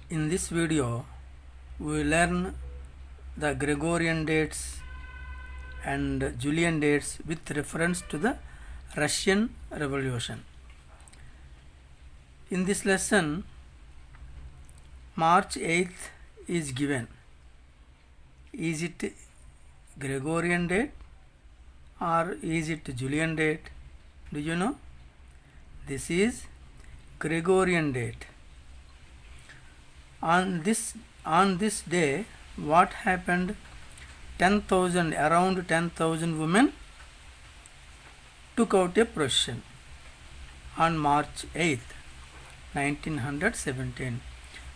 In this video, we learn the Gregorian dates and Julian dates with reference to the Russian Revolution. In this lesson, March 8th is given. Is it Gregorian date or is it Julian date? Do you know? This is Gregorian date. On this day, what happened? Around 10,000 women took out a procession on March 8th, 1917.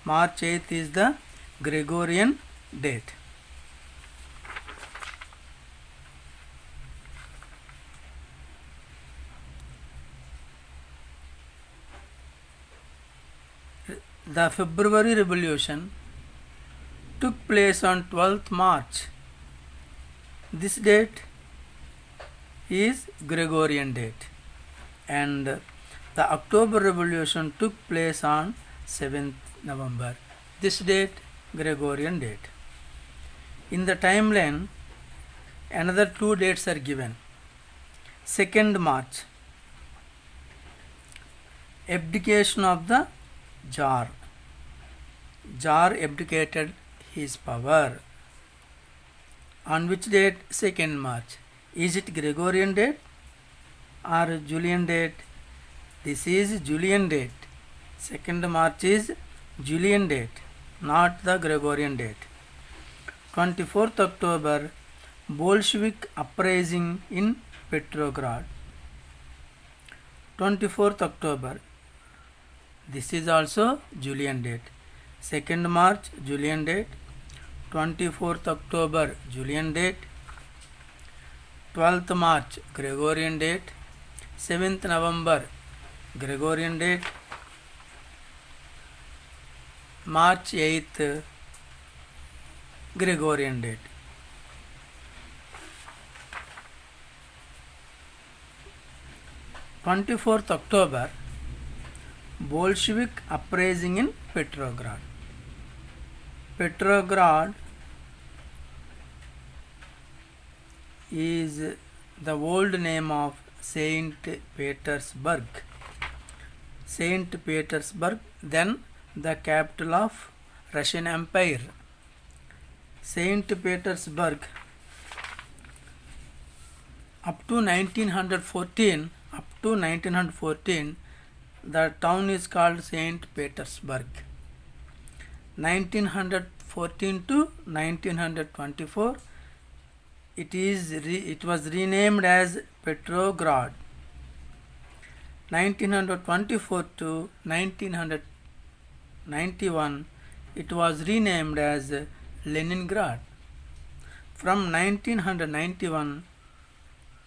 March 8th is the Gregorian date. The February Revolution took place on 12th March. This date is Gregorian date, and the October Revolution took place on 7th November. This date, Gregorian date. In the timeline, another two dates are given. 2nd March, abdication of the Tsar. Tsar abdicated his power. On which date? 2nd March. Is it Gregorian date or Julian date? This is Julian date. 2nd March is Julian date, not the Gregorian date. 24th October, Bolshevik uprising in Petrograd. 24th October. This is also Julian date. 2nd March, Julian date. 24th October, Julian date. 12th March, Gregorian date. 7th November, Gregorian date. March 8th, Gregorian date. October, Bolshevik uprising in Petrograd. Petrograd is the old name of Saint Petersburg. Saint Petersburg, then the capital of Russian Empire. Saint Petersburg up to 1914, the town is called Saint Petersburg. 1914 to 1924, it was renamed as Petrograd. 1924 to 1991, it was renamed as Leningrad. From 1991,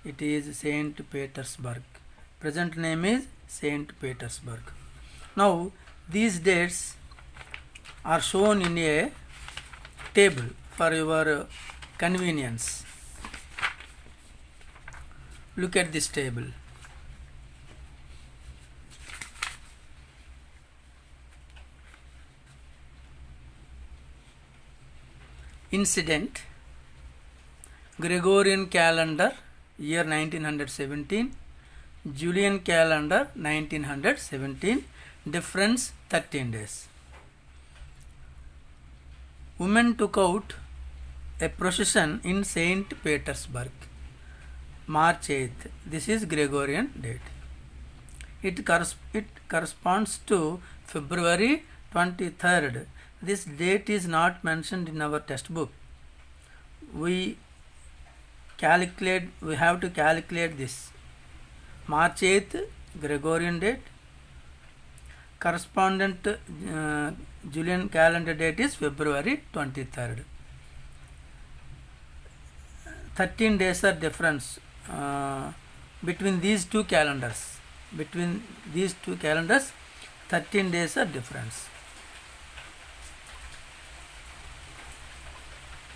it is Saint Petersburg. Present name is Saint Petersburg. Now, these dates are shown in a table for your convenience. Look at this table. Incident: Gregorian calendar, year 1917. Julian calendar, 1917. Difference 13 days. Women took out a procession in Saint Petersburg. March 8th. This is Gregorian date. It corresponds to February 23rd. This date is not mentioned in our textbook. We have to calculate this. March 8th, Gregorian date. Correspondent Julian calendar date is February 23rd. 13 days are difference between these two calendars. 13 days are difference.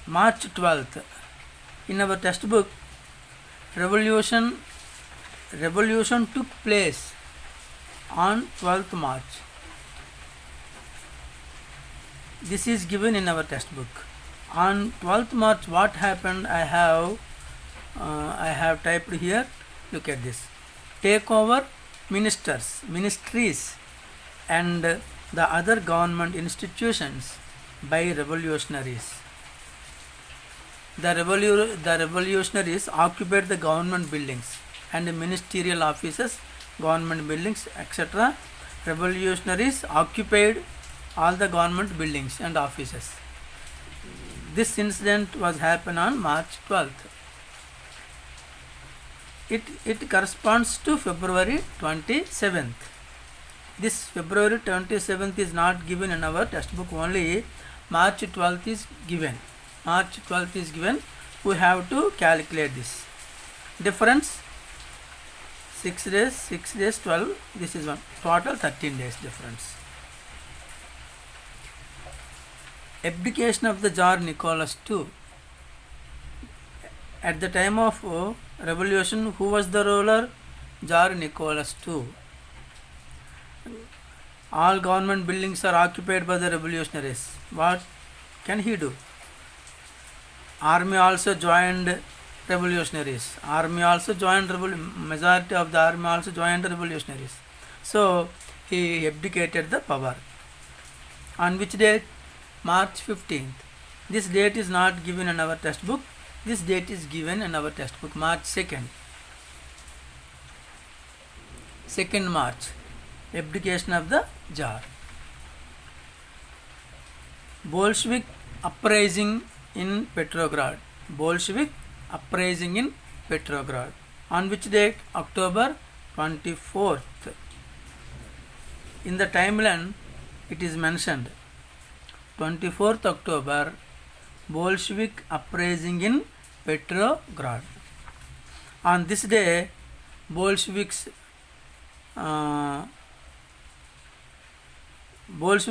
March 12th. In our textbook, revolution took place on 12th March. This is given in our textbook. On 12th March, what happened? I have typed here. Look at this. Take over ministries, and the other government institutions by revolutionaries. The revolutionaries occupied the government buildings and ministerial offices, government buildings, etc. Revolutionaries occupied all the government buildings and offices. This incident was happened on March 12th. It corresponds to February 27th. This February 27th is not given in our textbook, only March 12th is given. March 12th is given. We have to calculate this. Difference 6 days, 12. This is one. Total 13 days difference. Abdication of the Tsar Nicholas II. At the time of revolution, who was the ruler? Tsar Nicholas II. All government buildings are occupied by the revolutionaries. What can he do? Army also joined revolutionaries. Majority of the army also joined revolutionaries. So he abdicated the power. On which date? March 15th. This date is not given in our textbook. This date is given in our textbook, March 2nd. 2nd March, abdication of the Tsar. Bolshevik uprising in Petrograd. Bolshevik uprising in Petrograd. On which date? October 24th. In the timeline, it is mentioned 24th October, Bolshevik uprising in Petrograd. On this day, Bolsheviks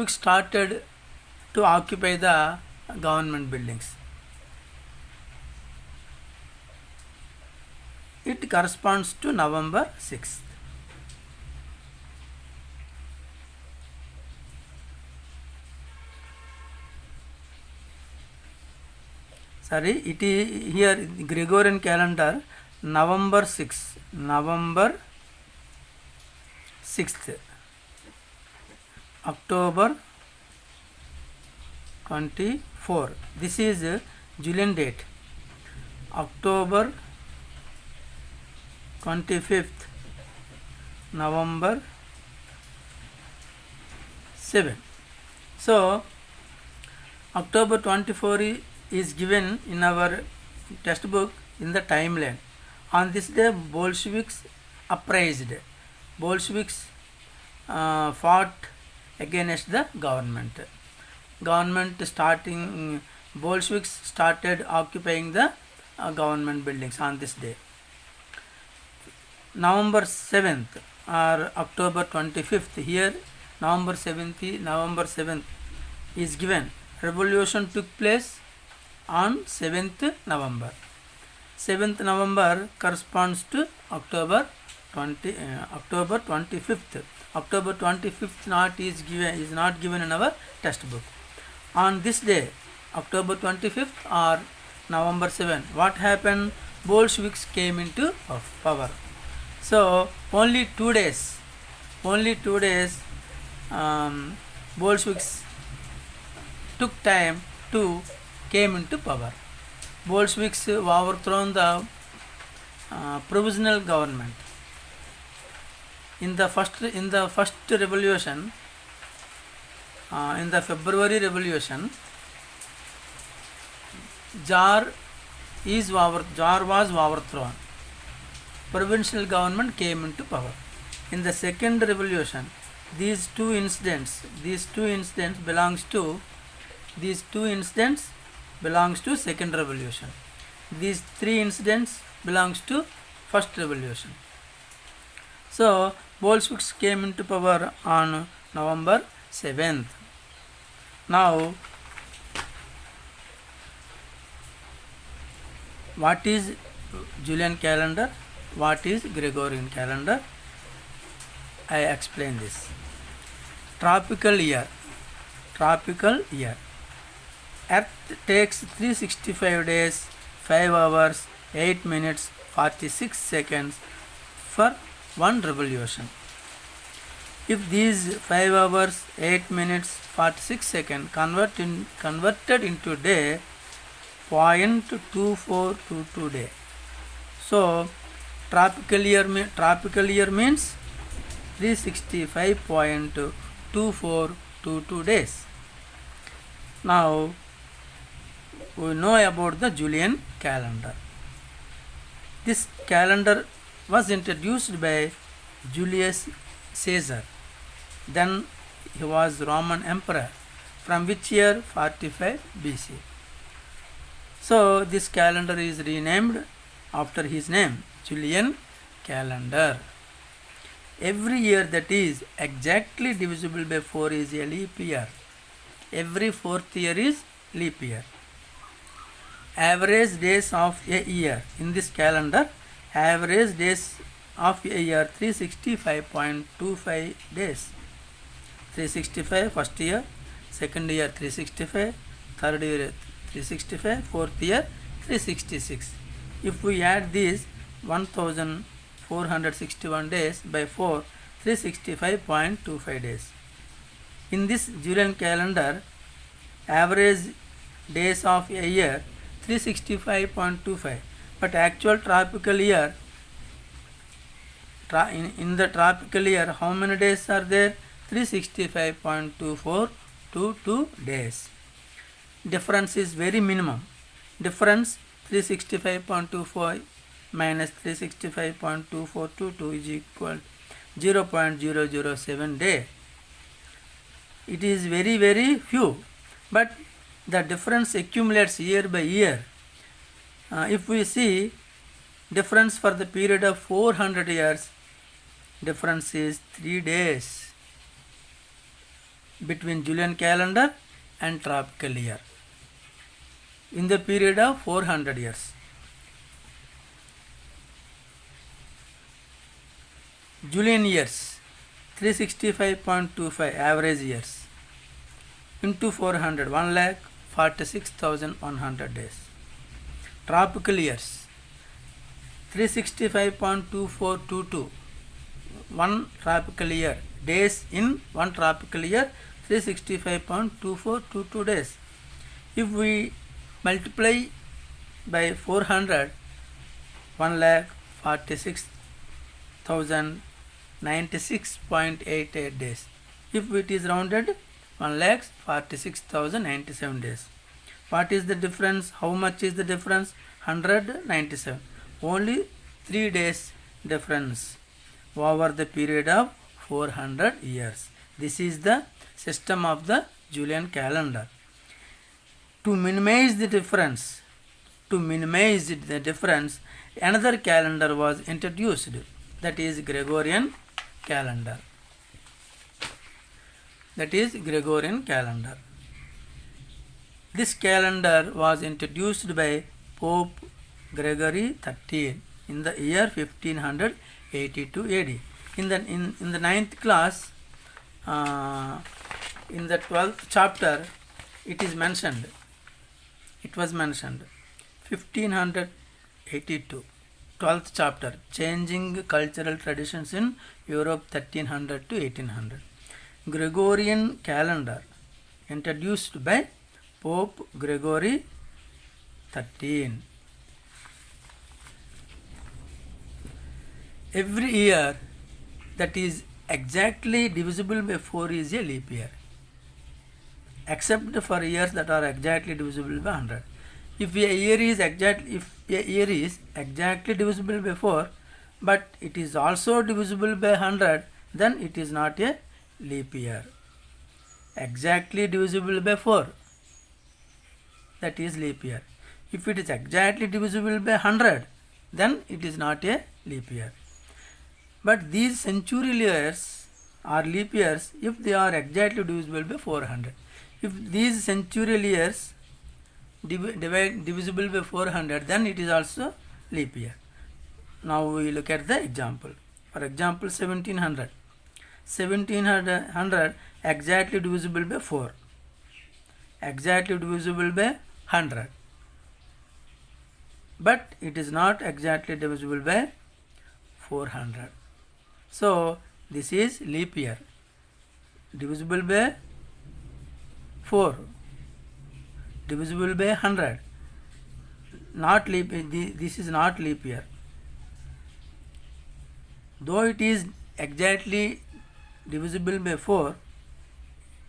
started to occupy the government buildings. It corresponds to November 6th. It is here Gregorian calendar, November 6th. October 24. This is Julian date. October 25th. November 7. So October 24 is given in our textbook in the timeline. On this day, Bolsheviks uprised. Bolsheviks fought against the government. Bolsheviks started occupying the government buildings on this day. November 7th or October 25th. Here November 7th is given. Revolution took place on 7th November. 7th November corresponds to October 25th. October 25th is not given in our textbook. On this day, October 25th or November 7th, what happened? Bolsheviks came into power. So only 2 days, Bolsheviks took time to came into power. Bolsheviks overthrown the provisional government. In the first revolution, in the February revolution, Tsar was overthrown. Provincial government came into power. In the second revolution, these two incidents belongs to second revolution. These three incidents belongs to first revolution. So Bolsheviks came into power on November 7th. Now, what is Julian calendar? What is Gregorian calendar? I explain this. Tropical year. tropical year. Earth takes 365 days, 5 hours, 8 minutes, 46 seconds for one revolution. If these 5 hours, 8 minutes, 46 seconds converted into day, 0.2422 day. So tropical year means 365.2422 days. Now we know about the Julian calendar. This calendar was introduced by Julius Caesar. Then he was Roman emperor. From which year? 45 BC. So this calendar is renamed after his name, Julian calendar. Every year that is exactly divisible by 4 is a leap year. Every fourth year is leap year. Average days of a year in this calendar, average days of a year 365.25 days. 365 first year, second year 365, third year 365, fourth year 366. If we add these 1461 days by 4, 365.25 days. In this Julian calendar, average days of a year 365.25, but actual tropical year, in the tropical year, how many days are there? 365.2422 days. Difference is very minimum. Difference 365.25 minus 365.2422 is equal 0.007 day. It is very, very few, but the difference accumulates year by year. If we see difference for the period of 400 years, difference is 3 days between Julian calendar and tropical year in the period of 400 years. Julian years 365.25 average years into 400, 1,46,100 days. Tropical years 365.2422, one tropical year, days in one tropical year 365.2422 days. If we multiply by 400, 1,46,096.88 days. If it is rounded, 1,46,097 days. What is the difference? How much is the difference? 197. Only 3 days difference over the period of 400 years. This is the system of the Julian calendar. To minimize the difference, another calendar was introduced, that is Gregorian calendar. This calendar was introduced by Pope Gregory XIII in the year 1582 AD. In the 9th class, in the 12th chapter, it was mentioned 1582, 12th chapter, changing cultural traditions in Europe 1300 to 1800. Gregorian calendar introduced by Pope Gregory XIII. Every year that is exactly divisible by 4 is a leap year, except for years that are exactly divisible by 100. If a year is exactly divisible by 4, but it is also divisible by 100, then it is not a leap year. Exactly divisible by 4, that is leap year. If it is exactly divisible by 100, then it is not a leap year. But these century years are leap years if they are exactly divisible by 400. If these century years divisible by 400, then it is also leap year. Now we look at the example. For example, 1700. 1700 exactly divisible by 4. exactly divisible by 100. But it is not exactly divisible by 400. So this is leap year. Divisible by 4. Divisible by 100. Not leap. This is not leap year. Though it is exactly divisible by 4,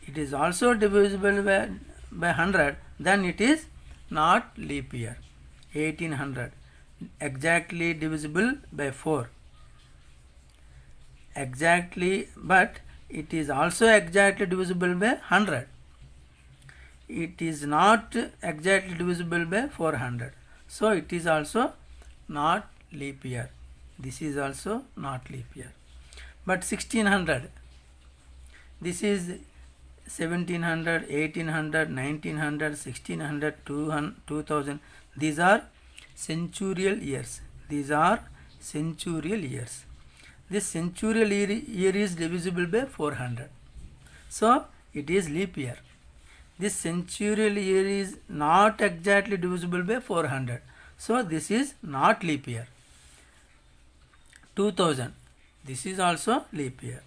it is also divisible by 100, then it is not leap year. 1800 exactly divisible by 4. Exactly, but it is also exactly divisible by 100. It is not exactly divisible by 400. So it is also not leap year. This is also not leap year. But 1600, this is 1700, 1800, 1900, 1600, 2000. These are centurial years. These are centurial years. This centurial year is divisible by 400. So it is leap year. This centurial year is not exactly divisible by 400. So this is not leap year. 2000. This is also leap year.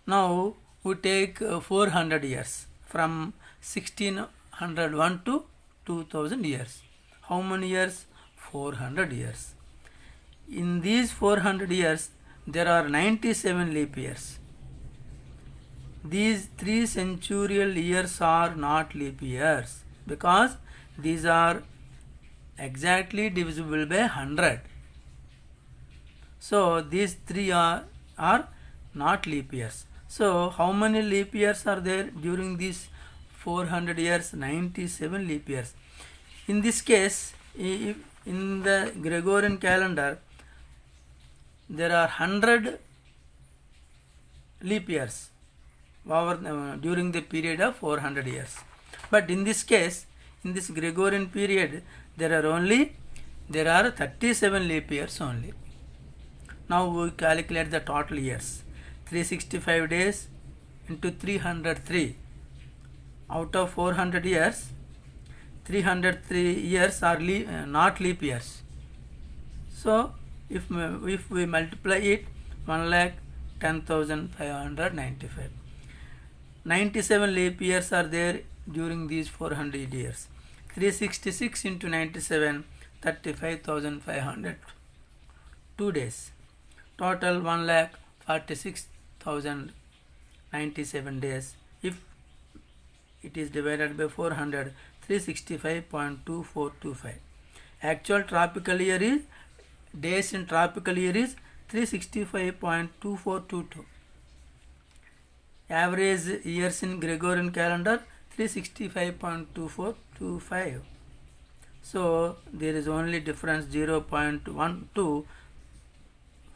Now we take 400 years from 1601 to 2000 years. How many years? 400 years. In these 400 years, there are 97 leap years. These 3 centurial years are not leap years because these are exactly divisible by 100. So these 3 are not leap years. So how many leap years are there during these 400 years? 97 leap years. In this case, if in the Gregorian calendar, there are 100 leap years during the period of 400 years. But in this case, in this Gregorian period, there are 37 leap years only. Now we calculate the total years. 365 days into 303. Out of 400 years, 303 years are not leap years. So if we multiply it, 1,10,595. 97 leap years are there during these 400 years. 366 into 97, 35,500. 2 days. Total 1,46,097 days. If it is divided by 400, 365.2425. Actual tropical year is, days in tropical year is 365.2422. Average years in Gregorian calendar 365.2425. So there is only difference 0.12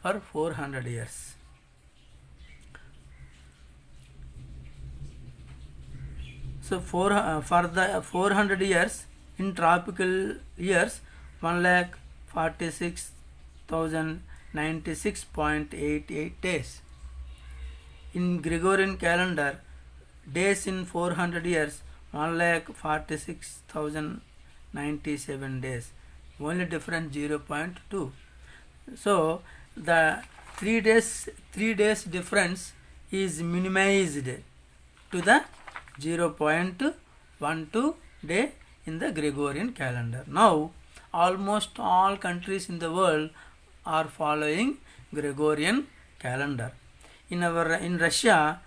for 400 years. So for the 400 years in tropical years, 1,46,096.88 days. In Gregorian calendar, days in 400 years, 1,46,097 days. Only difference 0.2. So the 3 days difference is minimized to the 0.12 day in the Gregorian calendar. Now almost all countries in the world are following Gregorian calendar. In Russia,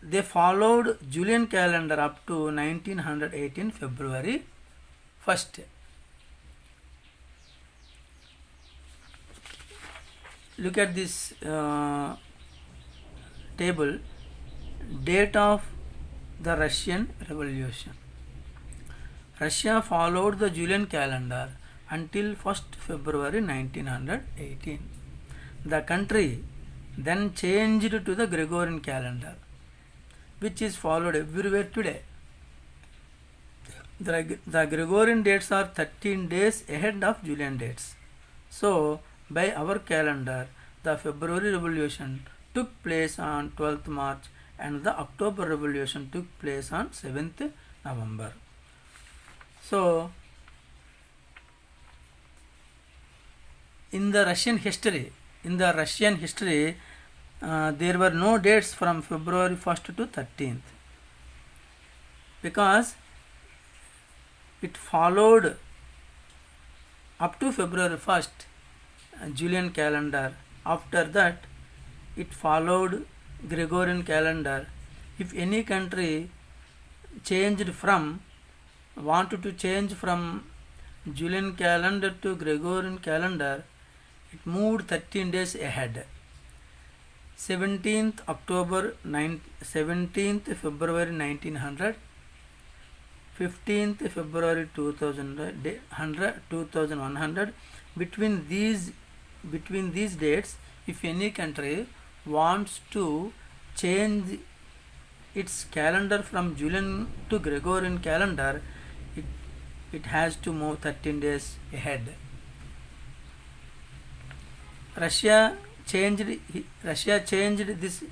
they followed Julian calendar up to 1918 February 1st. Look at this table. Date of the Russian Revolution. Russia followed the Julian calendar until 1st February 1918. The country then changed to the Gregorian calendar, which is followed everywhere today. The Gregorian dates are 13 days ahead of Julian dates. So, by our calendar, the February Revolution took place on 12th March and the October Revolution took place on 7th November. So, in the Russian history, there were no dates from February 1st to 13th, because it followed up to February 1st Julian calendar. After that it followed Gregorian calendar. If any country wanted to change from Julian calendar to Gregorian calendar, it moved 13 days ahead. 17th February 1900, 15th February 2100. Between these dates, if any country wants to change its calendar from Julian to Gregorian calendar, it has to move 13 days ahead. Russia changed this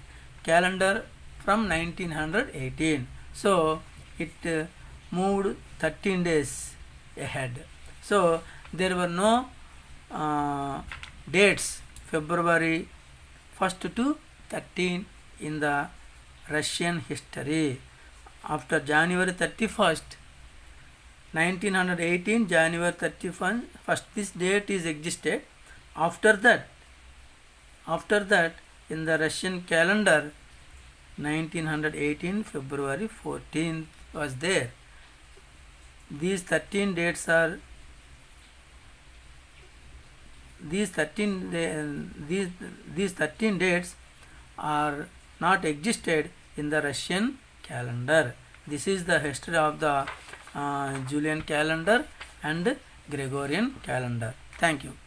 calendar from 1918, so it moved 13 days ahead. So there were no dates February 1st to 13 in the Russian history. After January 31st 1918, January 31st, this date is existed. After that in the Russian calendar 1918 February 14th was there. These 13 dates are not existed in the Russian calendar. This is the history of the Julian calendar and Gregorian calendar. Thank you.